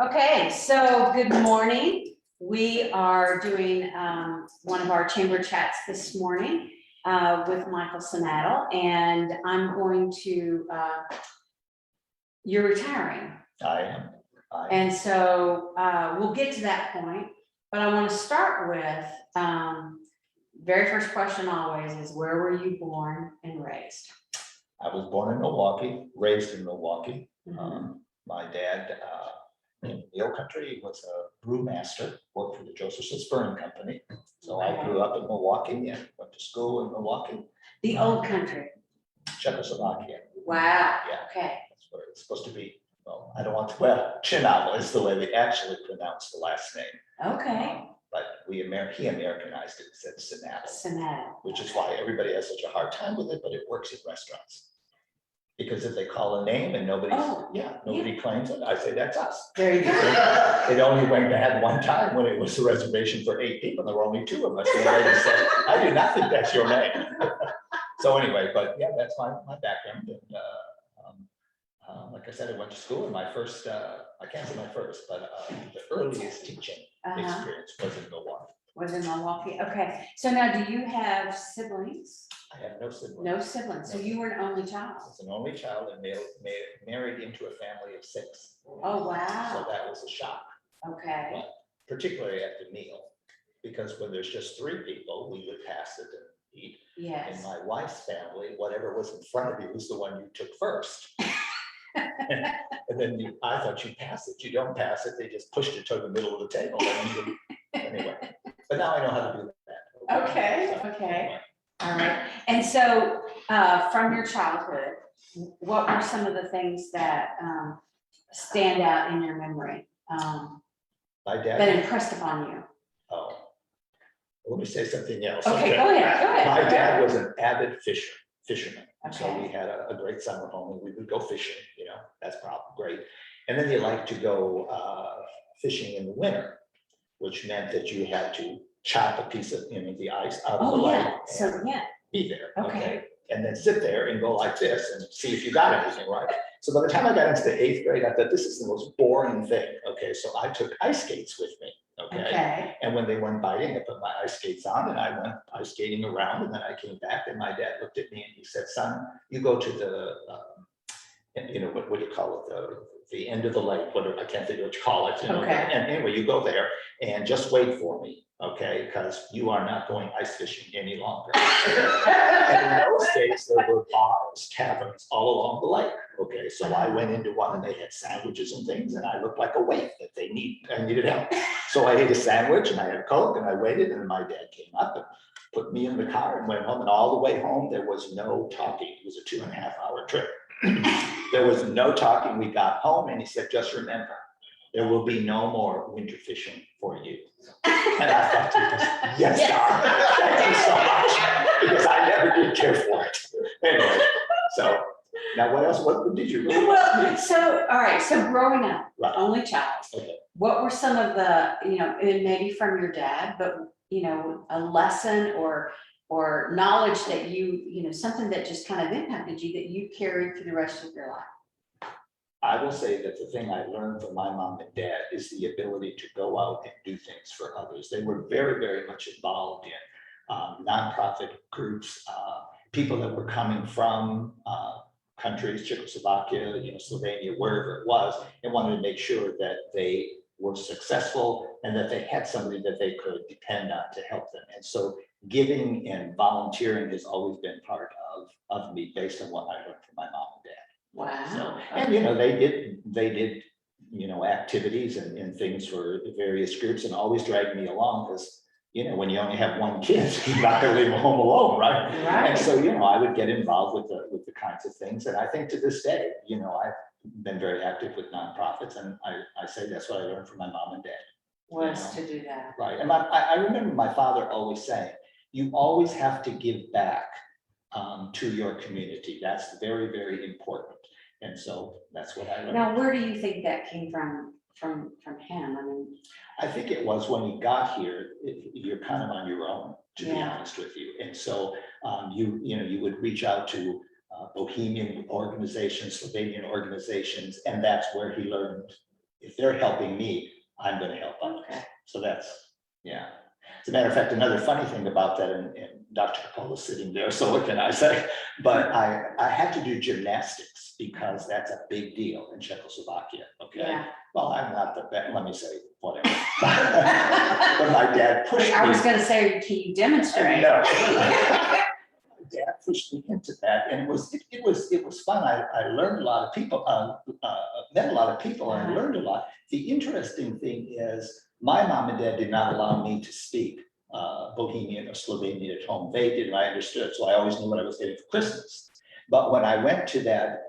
Okay, so good morning. We are doing one of our chamber chats this morning with Michael Cinatl, and I'm going to, you're retiring. I am. And so we'll get to that point, but I want to start with, very first question always is, where were you born and raised? I was born in Milwaukee, raised in Milwaukee. Mhm. My dad in the old country was a brewmaster, worked for the Josephson Spurring Company. So I grew up in Milwaukee and went to school in Milwaukee. The old country. Czechoslovakia. Wow. Yeah. Okay. That's where it's supposed to be. Well, I don't want to, well, Cinatl is the way they actually pronounce the last name. Okay. But he Americanized it, said Cinatl, Cinatl. which is why everybody has such a hard time with it, but it works in restaurants. Because if they call a name and nobody claims it, I say that's us. There you go. It only went bad one time when it was a reservation for 8 people. There were only 2 of us. And the lady said, I do not think that's your name. So anyway, but yeah, that's my background. And like I said, I went to school, and my first, I can't say my first, but the earliest teaching experience was in Milwaukee. Was in Milwaukee. Okay. So now, do you have siblings? I have no siblings. No siblings. So you were an only child. I was an only child and married into a family of 6. Oh, wow. So that was a shock. Okay. But particularly at the meal, because when there's just 3 people, we would pass it and eat. Yes. In my wife's family, whatever was in front of you was the one you took first. And then I thought you pass it. You don't pass it. They just pushed it to the middle of the table. Anyway, but now I know how to do that. Okay. So, Okay. anyway. All right. And so from your childhood, what were some of the things that stand out in your memory My dad. that impressed upon you? Oh, let me say something else. Okay, go ahead. Go ahead. My dad was an avid fisherman. So Okay. we had a great summer home, and we would go fishing, that's probably great. And then you like to go fishing in the winter, which meant that you had to chop a piece of, the ice out of the lake. So Be there. Okay. And then sit there and go like this and see if you got anything right. So by the time I got into the 8th grade, I thought this is the most boring thing. Okay, so I took ice skates with me. Okay. And when they went biting, I put my ice skates on and I went ice skating around, and then I came back and my dad looked at me and he said, son, you go to the, what do you call it? The end of the lake, whatever, I can't think of what you call it. Okay. And anyway, you go there and just wait for me. Okay, because you are not going ice fishing any longer. And in those days, there were bars, taverns all along the lake. Okay, so I went into one and they had sandwiches and things, and I looked like a waif that I needed help. So I ate a sandwich and I had a Coke and I waited, and my dad came up and put me in the car and went home. And all the way home, there was no talking. It was a 2.5-hour trip. There was no talking. We got home and he said, just remember, there will be no more winter fishing for you. And I thought to myself, yes, God, thank you so much, because I never did care for it. Anyway, so now what else? What did you really so all right, so growing up, Right. only child, Okay. what were some of the, and maybe from your dad, but a lesson or knowledge that something that just kind of impacted you that you carried for the rest of your life? I will say that the thing I learned from my mom and dad is the ability to go out and do things for others. They were very, very much involved in nonprofit groups, people that were coming from countries, Czechoslovakia, Slovenia, wherever it was, and wanted to make sure that they were successful and that they had somebody that they could depend on to help them. And so giving and volunteering has always been part of me, based on what I learned from my mom and dad. Wow. So, and they did activities and things for various groups, and always dragged me along, because when you only have one kid, you're not going to leave them home alone, right? Right. And so I would get involved with the kinds of things, and I think to this day, I've been very active with nonprofits, and I say that's what I learned from my mom and dad. Was to do that. Right, and I remember my father always saying, you always have to give back to your community. That's very, very important. And so that's what I learned. Now, where do you think that came from him? I think it was when he got here, you're kind of on your own, to be honest with you. And so you would reach out to Bohemian organizations, Slovenian organizations, and that's where he learned if they're helping me, I'm gonna help others. Okay. So that's, yeah. As a matter of fact, another funny thing about that, and Dr. Capola is sitting there, so what can I say? But I had to do gymnastics because that's a big deal in Czechoslovakia, okay? Yeah. Well, I'm not the best, let me say, whatever. But my dad pushed me. I was gonna say, can you demonstrate? No. Dad pushed me into that, and it was fun. I learned a lot of people, met a lot of people, and I learned a lot. The interesting thing is, my mom and dad did not allow me to speak Bohemian or Slovenian at home. They did, and I understood, so I always knew what I was getting for Christmas. But when I went to that,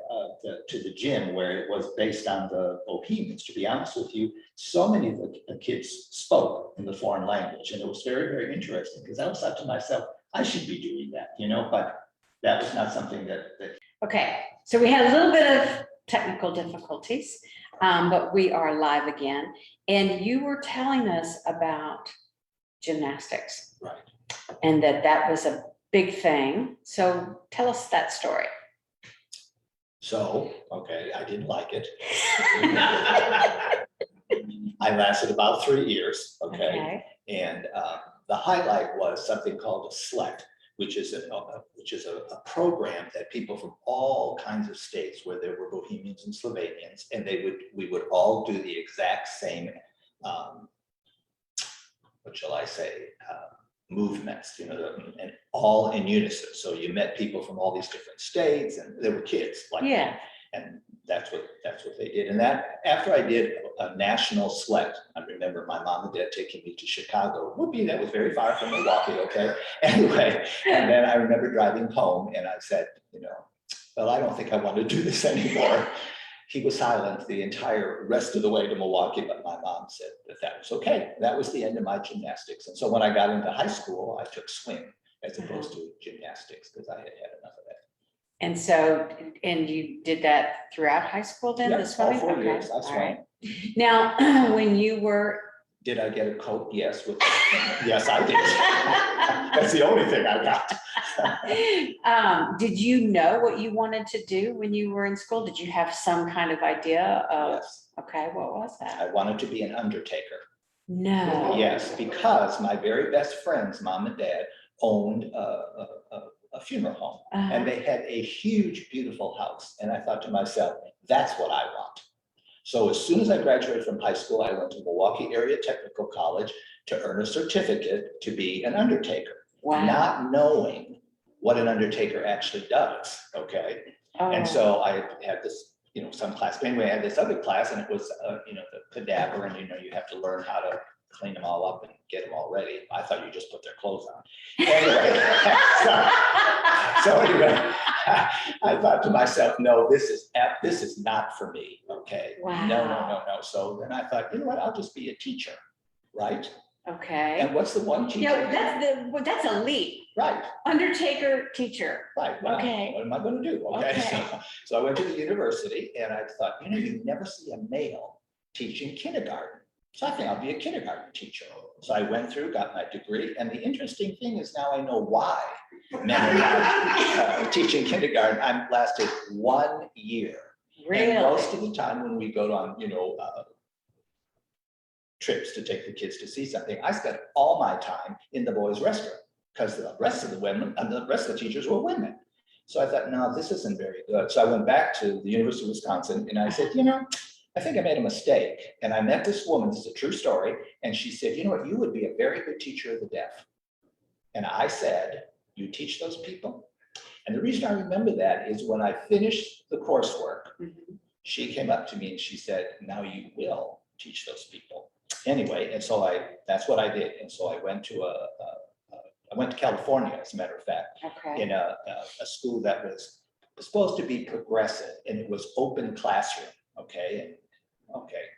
to the gym where it was based on the Bohemians, to be honest with you, so many of the kids spoke in the foreign language, and it was very, very interesting, because I was thought to myself, I should be doing that, you know, but that was not something that. Okay, so we had a little bit of technical difficulties, but we are live again. And you were telling us about gymnastics. Right. And that was a big thing. So tell us that story. So, okay, I didn't like it. I lasted about 3 years, okay? And the highlight was something called a SLET, which is a program that people from all kinds of states, where there were Bohemians and Slovenians, and we would all do the exact same, what shall I say, movements, you know, and all in unison. So you met people from all these different states, and there were kids like me, and that's what they did. And that, after I did a national SLET, I remember my mom and dad taking me to Chicago. Whoopee, that was very far from Milwaukee, okay? Anyway, and then I remember driving home, and I said, you know, well, I don't think I want to do this anymore. He was silent the entire rest of the way to Milwaukee, but my mom said that was okay. That was the end of my gymnastics. And so when I got into high school, I took swim as opposed to gymnastics, because I had had enough of that. And so, and you did that throughout high school then? Yep, the swimming? all 4 years, I swam. All right. Now, when you were. Did I get a coat? Yes. Yes, I did. That's the only thing I got. Did you know what you wanted to do when you were in school? Did you have some kind of idea of? Yes. Okay, what was that? I wanted to be an undertaker. No. Yes, because my very best friend's mom and dad owned a funeral home, and they had a huge, beautiful house. And I thought to myself, that's what I want. So as soon as I graduated from high school, I went to Milwaukee Area Technical College to earn a certificate to be an undertaker. Wow. Not knowing what an undertaker actually does, okay? Oh. And so I had this, you know, some class, but anyway, I had this other class, and it was, you know, the cadaver, and, you know, you have to learn how to clean them all up and get them all ready. I thought you just put their clothes on. Anyway, so anyway, I thought to myself, no, this is not for me, okay? Wow. No. So then I thought, you know what, I'll just be a teacher, right? Okay. And what's the one teacher? Yeah, that's a leap. Right. Undertaker, teacher. Right. Well, okay. What am I going to do? Okay. So I went to the university, and I thought, you know, you never see a male teaching kindergarten. So I think I'll be a kindergarten teacher. So I went through, got my degree, and the interesting thing is now I know why men are not teaching kindergarten. I lasted 1 year. Really? And most of the time when we go on, you know, trips to take the kids to see something, I spent all my time in the boys' restroom, because the rest of the women and the rest of the teachers were women. So I thought, no, this isn't very good. So I went back to the University of Wisconsin, and I said, you know, I think I made a mistake. And I met this woman, this is a true story, and she said, you know what, you would be a very good teacher of the deaf. And I said, you teach those people? And the reason I remember that is when I finished the coursework, she came up to me and she said, now you will teach those people. Anyway, and so that's what I did. And so I went to I went to California, as a matter of fact, in a school that was supposed to be progressive, and it was open classroom. Okay.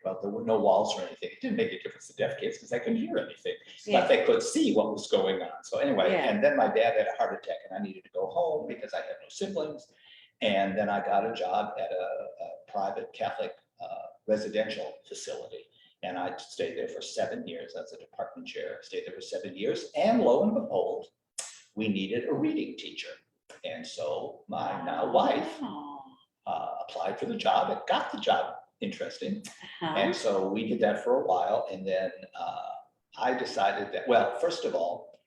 Well, there were no walls or anything. It didn't make a difference to deaf kids because they couldn't hear anything, but they could see what was going on. So anyway, and then my dad had a heart attack, and I needed to go home because I had no siblings. And then I got a job at a private Catholic residential facility. And I stayed there for 7 years as a department chair. Stayed there for 7 years. And lo and behold, we needed a reading teacher. And so my now wife applied for the job and got the job interesting. Uh-huh. And so we did that for a while, and then I decided that, well, first of all,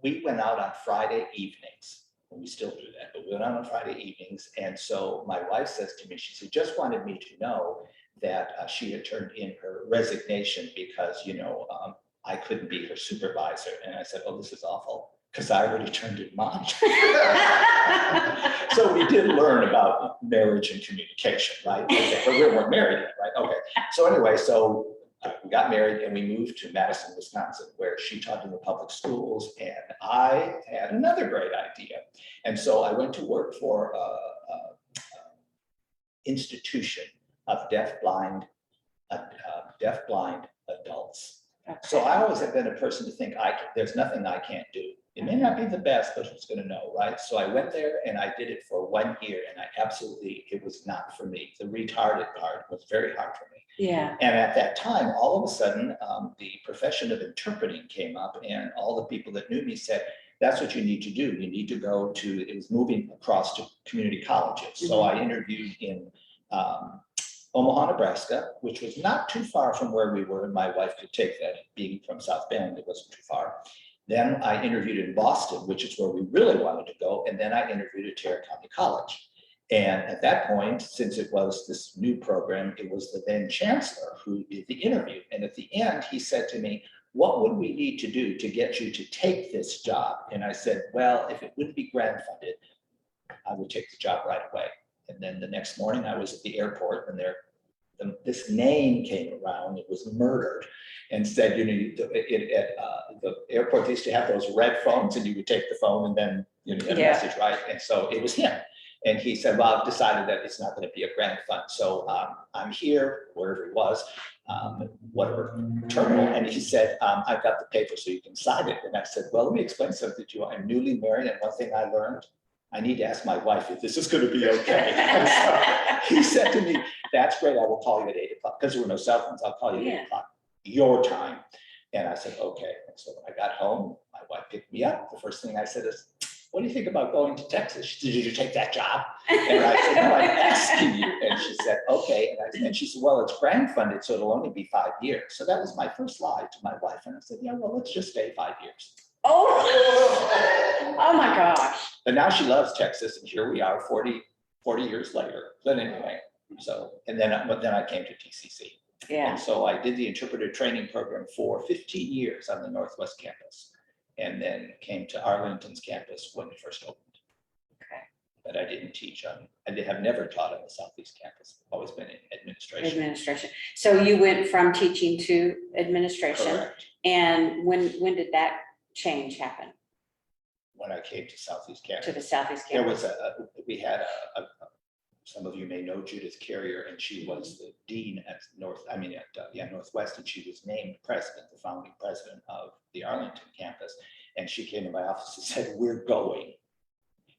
we went out on Friday evenings, and we still do that, but we went out on Friday evenings. And so my wife says to me, she said, just wanted me to know that she had turned in her resignation because, you know, I couldn't be her supervisor. And I said, oh, this is awful, because I already turned in mine. So we did learn about marriage and communication, right? Okay, but we weren't married yet, right? Okay. So anyway, so we got married and we moved to Madison, Wisconsin, where she taught in the public schools, and I had another great idea. And so I went to work for a institution of deaf-blind adults. So I always have been a person to think there's nothing I can't do. It may not be the best, but who's going to know, right? So I went there and I did it for 1 year, and it was not for me. The retarded part was very hard for me. Yeah. And at that time, all of a sudden, the profession of interpreting came up, and all the people that knew me said, that's what you need to do. You need to go to, it was moving across to community colleges. So I interviewed in Omaha, Nebraska, which was not too far from where we were, and my wife could take that. Being from South Bend, it wasn't too far. Then I interviewed in Boston, which is where we really wanted to go. And then I interviewed at Tarrant County College. And at that point, since it was this new program, it was the then chancellor who did the interview. And at the end, he said to me, what would we need to do to get you to take this job? And I said, well, if it wouldn't be grant funded, I would take the job right away. And then the next morning I was at the airport, and this name came around. It was Murdered, and said, you know, the airport, they used to have those red phones, and you would take the phone and then, you know, get a message, right? And so it was him. And he said, well, I've decided that it's not going to be a grant fund. So I'm here, wherever it was, whatever terminal. And he said, I've got the paper so you can sign it. And I said, well, let me explain something to you. I'm newly married, and one thing I learned, I need to ask my wife if this is going to be okay. And so he said to me, that's great. I will call you at 8 o'clock, because there were no cell phones. I'll call you at 8 o'clock, your time. And I said, okay. And so when I got home, my wife picked me up. The first thing I said is, what do you think about going to Texas? She said, did you take that job? And I said, no, I'm asking you. And she said, okay. And she said, well, it's grant funded, so it'll only be 5 years. So that was my first lie to my wife. And I said, yeah, well, let's just stay 5 years. Oh my gosh. But now she loves Texas, and here we are 40 years later. But anyway, so, and then I came to TCC. Yeah. And so I did the interpreter training program for 15 years on the Northwest campus, and then came to Arlington's campus when it first opened. Okay. But I didn't teach I have never taught on the Southeast campus. I've always been in administration. Administration. So you went from teaching to administration. Correct. And when did that change happen? When I came to Southeast campus. To the Southeast There campus? was we had some of you may know Judith Carrier, and she was the dean at Northwest, and she was named president, the founding president of the Arlington campus. And she came to my office and said, we're going.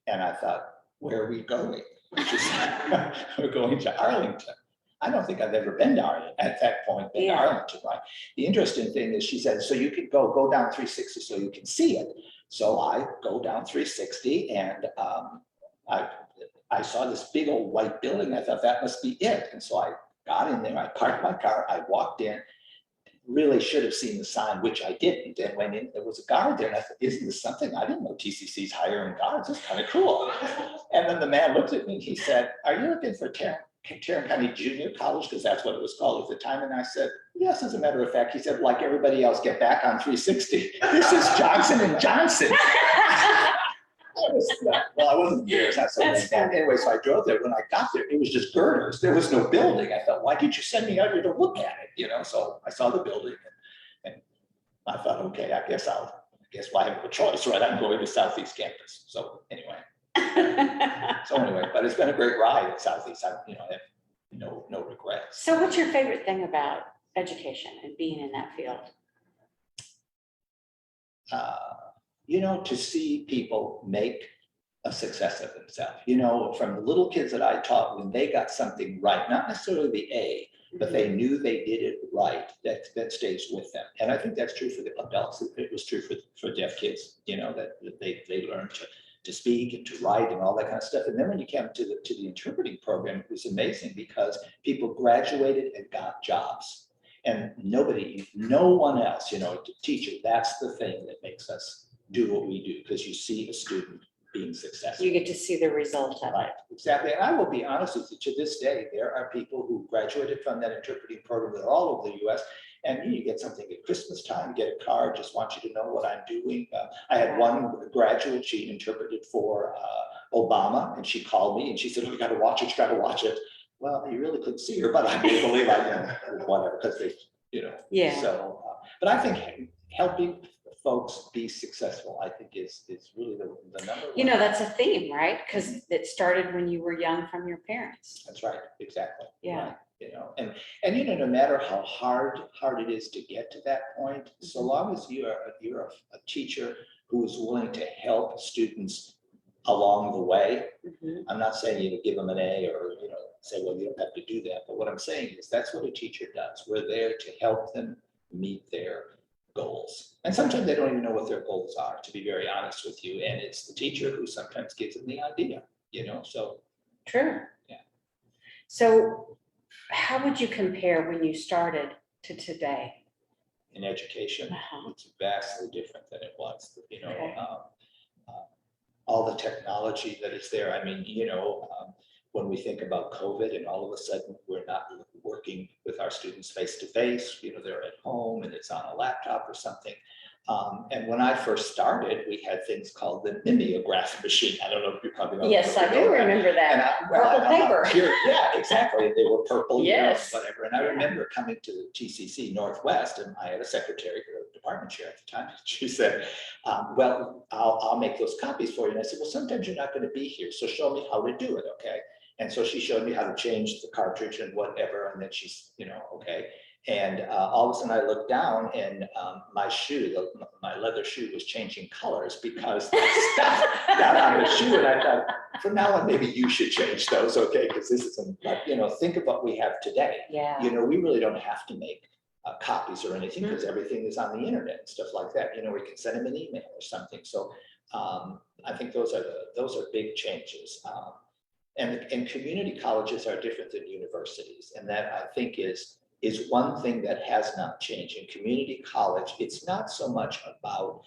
And I thought, where are we going? She said, we're going to Arlington. I don't think I've ever been to Arlington at that point, been to Arlington, right? The interesting thing is, she said, so you could go down 360 so you can see it. So I go down 360, and I saw this big old white building. I thought that must be it. And so I got in there, I parked my car, I walked in, really should have seen the sign, which I didn't. And went in, there was a guard there, and I thought, isn't this something? I didn't know TCC's hiring guards. It's kind of cool. And then the man looked at me and he said, are you looking for Tarrant County Junior College? Because that's what it was called at the time. And I said, yes, as a matter of fact. He said, like everybody else, get back on 360. This is Johnson and Johnson. Well, I wasn't there. Anyway, so I drove there. When I got there, it was just girders. There was no building. I thought, why did you send me out here to look at it? You know, so I saw the building, and I thought, okay, I guess I have no choice, right? I'm going to Southeast campus. So anyway, but it's been a great ride at Southeast. I have no regrets. So what's your favorite thing about education and being in that field? To see people make a success of themselves. From the little kids that I taught, when they got something right, not necessarily the A, but they knew they did it right, that stays with them. And I think that's true for the adults. It was true for deaf kids, that they learned to speak and to write and all that kind of stuff. And then when you came to the interpreting program, it was amazing because people graduated and got jobs. And no one else, teacher, that's the thing that makes us do what we do, because you see a student being successful. You get to see the result of it. Right, exactly. And I will be honest with you, to this day, there are people who graduated from that interpreting program that are all over the US. And you get something at Christmas time, get a card, just want you to know what I'm doing. I had one graduate, she interpreted for Obama, and she called me and she said, oh, you got to watch it, you got to watch it. Well, you really couldn't see her, but I do believe I did, whatever, because they, Yeah. So, but I think helping folks be successful, I think is really the number one. That's a theme, right? Because it started when you were young from your parents. That's right, exactly. Yeah. Right. And no matter how hard it is to get to that point, so long as you're a teacher who is willing to help students along the way. I'm not saying you give them an A or say, well, you don't have to do that. But what I'm saying is that's what a teacher does. We're there to help them meet their goals. And sometimes they don't even know what their goals are, to be very honest with you. And it's the teacher who sometimes gives them the idea, so. True. Yeah. So how would you compare when you started to today? In education, it's vastly different than it was, Okay. All the technology that is there. I mean, when we think about COVID and all of a sudden we're not working with our students face to face, they're at home and it's on a laptop or something. And when I first started, we had things called the mimeograph machine. I don't know if you probably know. Yes, I do remember that. Purple paper. Yeah, exactly. They were purple, Yes. whatever. And I remember coming to the TCC Northwest, and I had a secretary, or department chair at the time. She said, well, I'll make those copies for you. And I said, well, sometimes you're not going to be here, so show me how to do it, okay? And so she showed me how to change the cartridge and whatever, and then she's, okay. And all of a sudden I looked down and my shoe, my leather shoe was changing colors because that stuff got on the shoe. And I thought, from now on, maybe you should change those, okay? Because this isn't, like, think of what we have today. Yeah. We really don't have to make copies or anything because everything is on the internet and stuff like that. We can send them an email or something. So I think those are big changes. And community colleges are different than universities. And that, I think, is one thing that has not changed. In community college, it's not so much about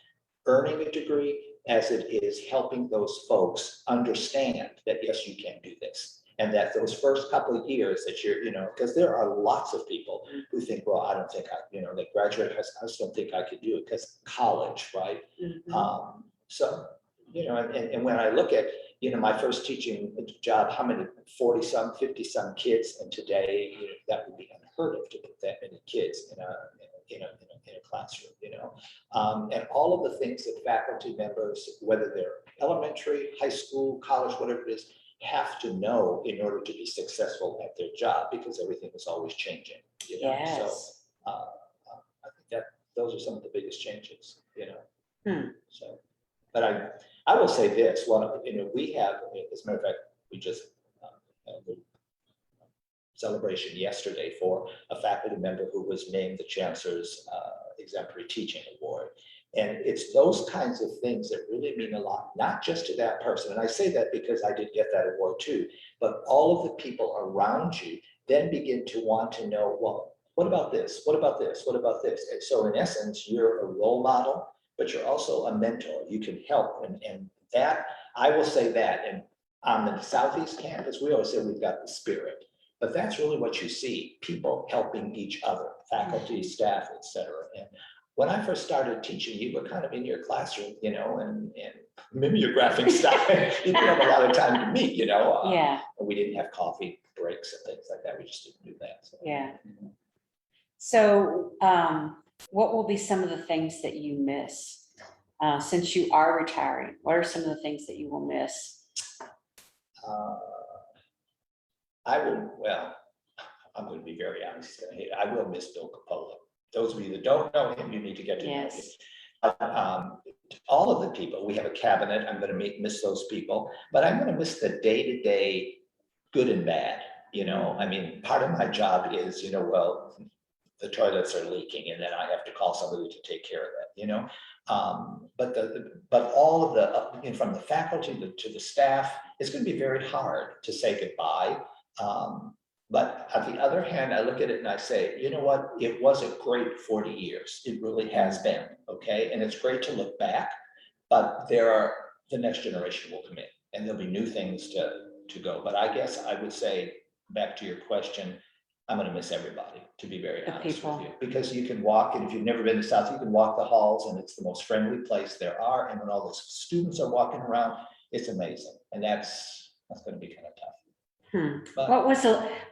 earning a degree as it is helping those folks understand that, yes, you can do this. And that those first couple of years that you're, because there are lots of people who think, well, I don't think they graduate high school, I just don't think I could do it because college, right? So, and when I look at, my first teaching job, how many, 40 some, 50 some kids, and today, that would be unheard of to put that many kids in a classroom, and all of the things that faculty members, whether they're elementary, high school, college, whatever it is, have to know in order to be successful at their job, because everything is always changing, Yes. So I think that those are some of the biggest changes, So, but I will say this, we have, as a matter of fact, we just had a celebration yesterday for a faculty member who was named the Chancellor's Exemplary Teaching Award. And it's those kinds of things that really mean a lot, not just to that person. And I say that because I did get that award too, but all of the people around you then begin to want to know, well, what about this? What about this? What about this? And so in essence, you're a role model, but you're also a mentor. You can help. And that, I will say that. And on the Southeast campus, we always say we've got the spirit, but that's really what you see, people helping each other, faculty, staff, et cetera. And when I first started teaching, you were kind of in your classroom, and mimeographing stuff. You didn't have a lot of time to meet, Yeah. And we didn't have coffee breaks and things like that. We just didn't do that. So. Yeah. So what will be some of the things that you miss since you are retiring? What are some of the things that you will miss? I'm going to be very honest. I will miss Bill Coppola. Those of you that don't know him, you need to get to know him. All of the people, we have a cabinet, I'm going to miss those people, but I'm going to miss the day-to-day good and bad. I mean, part of my job is, well, the toilets are leaking and then I have to call somebody to take care of that, But all of the, from the faculty to the staff, it's going to be very hard to say goodbye. But on the other hand, I look at it and I say, you know what, it was a great 40 years. It really has been, okay? And it's great to look back, but the next generation will come in and there'll be new things to go. But I guess I would say, back to your question, I'm going to miss everybody, to be very honest with you, because you can walk, and if you've never been to South, you can walk the halls and it's the most friendly place there are. And when all those students are walking around, it's amazing. And that's going to be kind of tough. But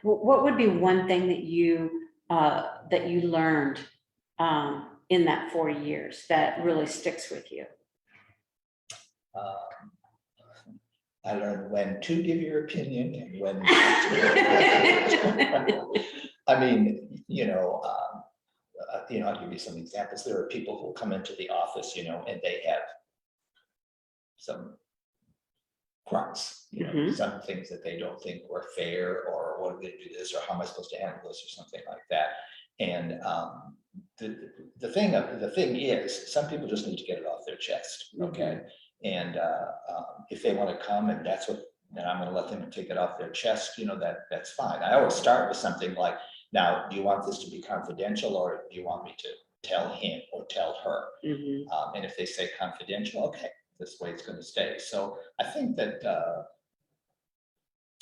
What would be one thing that you learned in that 40 years that really sticks with you? I learned when to give your opinion and when not to. I mean, I'll give you some examples. There are people who come into the office, and they have some grunts, some things that they don't think were fair, or what are they do this, or how am I supposed to handle this, or something like that. And the thing is, some people just need to get it off their chest, okay? And if they want to come, and then I'm going to let them take it off their chest, that's fine. I always start with something like, now, do you want this to be confidential, or do you want me to tell him or tell her? And if they say confidential, okay, this way it's going to stay. So I think that's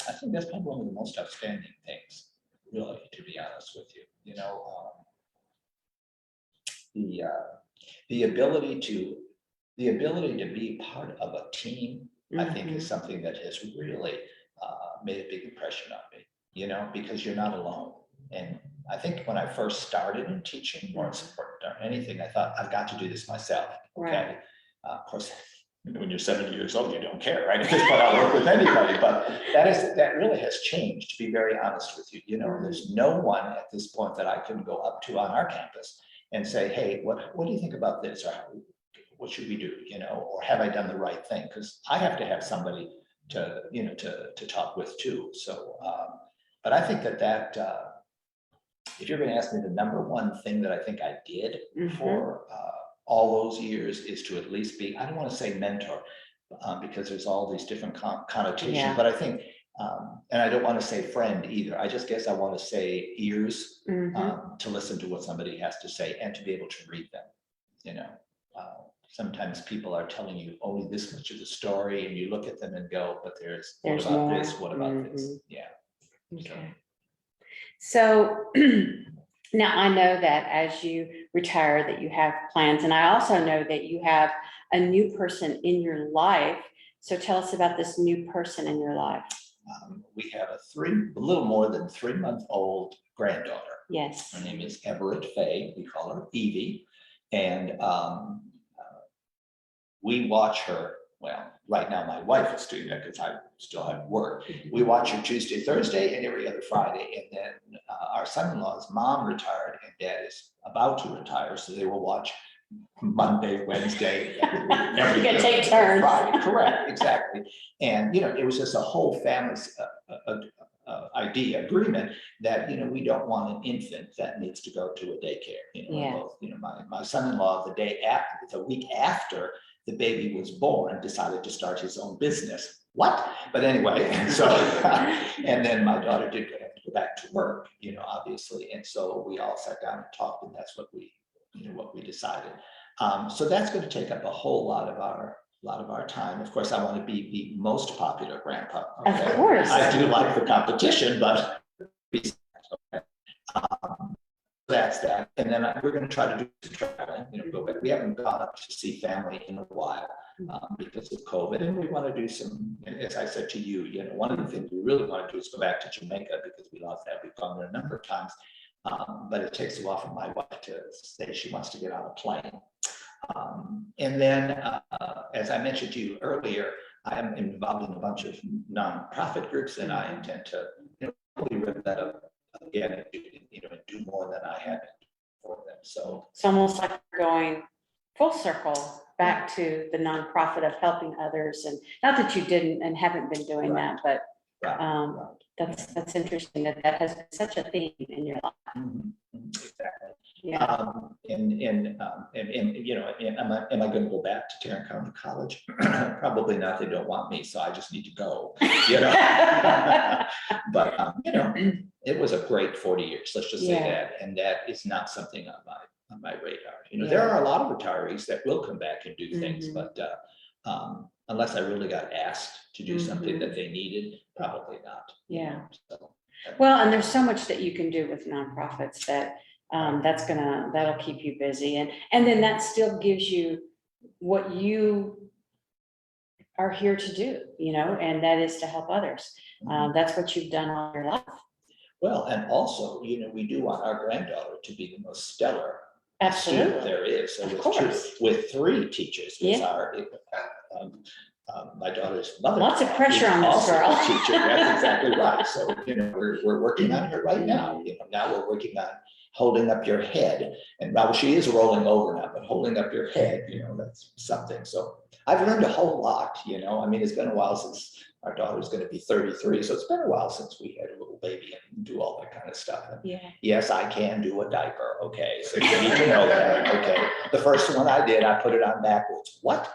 probably one of the most outstanding things, really, to be honest with you. The ability to be part of a team, I think, is something that has really made a big impression on me, because you're not alone. And I think when I first started in teaching, more support or anything, I thought, I've got to do this myself. Okay. Right. Of course, when you're 70 years old, you don't care, right? At this point, I'll work with anybody, but that really has changed, to be very honest with you. There's no one at this point that I can go up to on our campus and say, hey, what do you think about this? Or what should we do? Or have I done the right thing? Because I have to have somebody to talk with too. So, but I think that if you're going to ask me the number one thing that I think I did for all those years is to at least be, I don't want to say mentor, because there's all these different connotations, but I think, and I don't want to say friend either. I just guess I want to say ears to listen to what somebody has to say and to be able to read them. Sometimes people are telling you only this much of the story, and you look at them and go, but there's what about more. This? What about this? Yeah. Okay. So now I know that as you retire that you have plans, and I also know that you have a new person in your life. So tell us about this new person in your life. We have a little more than 3-month-old granddaughter. Yes. Her name is Everett Faye. We call her Evie. And we watch her. Well, right now my wife is doing that because I still have work. We watch her Tuesday, Thursday, and every other Friday. And then our son-in-law's mom retired, and Dad is about to retire, so they will watch Monday, Wednesday, every You can take turns. Friday. Correct, exactly. And it was just a whole family's agreement that we don't want an infant that needs to go to a daycare. Both, my son-in-law the week after the baby was born, decided to start his own business. What? But anyway, and so, and then my daughter did have to go back to work, obviously. And so we all sat down and talked, and that's what we decided. So that's going to take up a whole lot of our time. Of course, I want to be the most popular grandpa. Okay? Of course. I do like the competition, but that's that. And then we're going to try to do some traveling, go back. We haven't gone up to see family in a while because of COVID. And we want to do some, as I said to you, one of the things we really want to do is go back to Jamaica, because we love that. We've gone there a number of times, but it takes a while for my wife to say she wants to get on a plane. And then, as I mentioned to you earlier, I am involved in a bunch of nonprofit groups, and I intend to really rip that up again and do more than I have for them. So it's almost like going full circle back to the nonprofit of helping others, and not that you didn't and haven't been doing that, but that's interesting that has been such a theme in your life. Exactly. Yeah. You know, am I gonna go back to Tarrant County College? Probably not, they don't want me, so I just need to go, you know? But, you know, it was a great 40 years, let's just say Yeah. that, and that is not something on my radar. You know, there are a lot of retirees that will come back and do things, but unless I really got asked to do something that they needed, probably not. Yeah. So, Well, and there's so much that you can do with nonprofits that that'll keep you busy, and then that still gives you what you are here to do, you know, and that is to help others. That's what you've done all your life. well, and also, you know, we do want our granddaughter to be the most stellar student Absolutely. there is. So Of with course. with 3 teachers, because Yeah. my daughter's mother. Lots of pressure on this also a girl. Teacher, that's exactly right. So, you know, we're working on her right now. You know, now we're working on holding up your head. And now she is rolling over now, but holding up your head, you know, that's something. So I've learned a whole lot, you know. I mean, it's been a while since our daughter's going to be 33. So it's been a while since we had a little baby and do all that kind of stuff. And Yeah. yes, I can do a diaper. Okay. So you need to know that. Okay. The first one I did, I put it on backwards. What?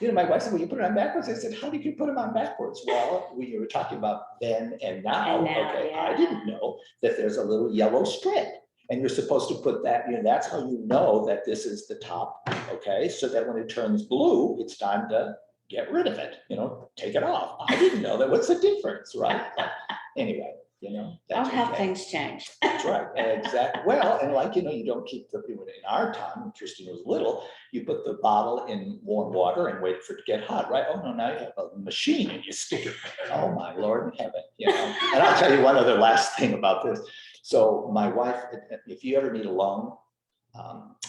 You know, my wife said, well, you put it on backwards. I said, how did you put them on backwards? Well, we were talking about then and now. And now, Okay. yeah. I didn't know that there's a little yellow strip. And you're supposed to put that, you know, that's how you know that this is the top. Okay. So that when it turns blue, it's time to get rid of it, you know, take it off. I didn't know that. What's the difference, right? But anyway, you know. I'll That's have okay. things change. That's right, exactly. Well, and like, you know, you don't keep the, in our time, when Christine was little, you put the bottle in warm water and wait for it to get hot, right? Oh, no, now you have a machine and you stick it. Oh, my Lord in heaven, you know. And I'll tell you one other last thing about this. So my wife, if you ever need a loan,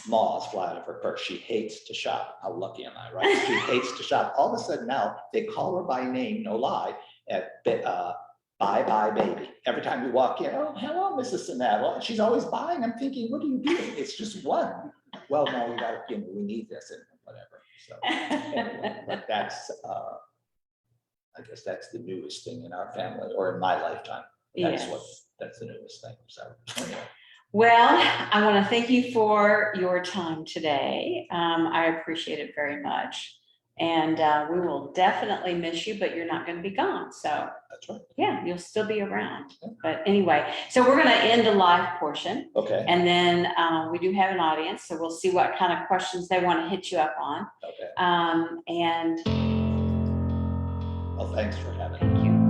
moths fly out of her purse. She hates to shop. How lucky am I, right? She hates to shop. All of a sudden now, they call her by name, no lie, at Bye Bye Baby. Every time you walk in, oh, hello, Mrs. Cinatl. And she's always buying. I'm thinking, what are you doing? It's just one. Well, no, we got to, you know, we need this and whatever. So anyway, but that's, I guess that's the newest thing in our family or in my lifetime. That's the newest thing. So anyway. Well, I want to thank you for your time today. I appreciate it very much. And we will definitely miss you, but you're not going to be gone. So that's right. Yeah, you'll still be around. But anyway, so we're going to end the live portion. Okay. And then we do have an audience, so we'll see what kind of questions they want to hit you up on. Okay. And Well, thanks for having me. thank you.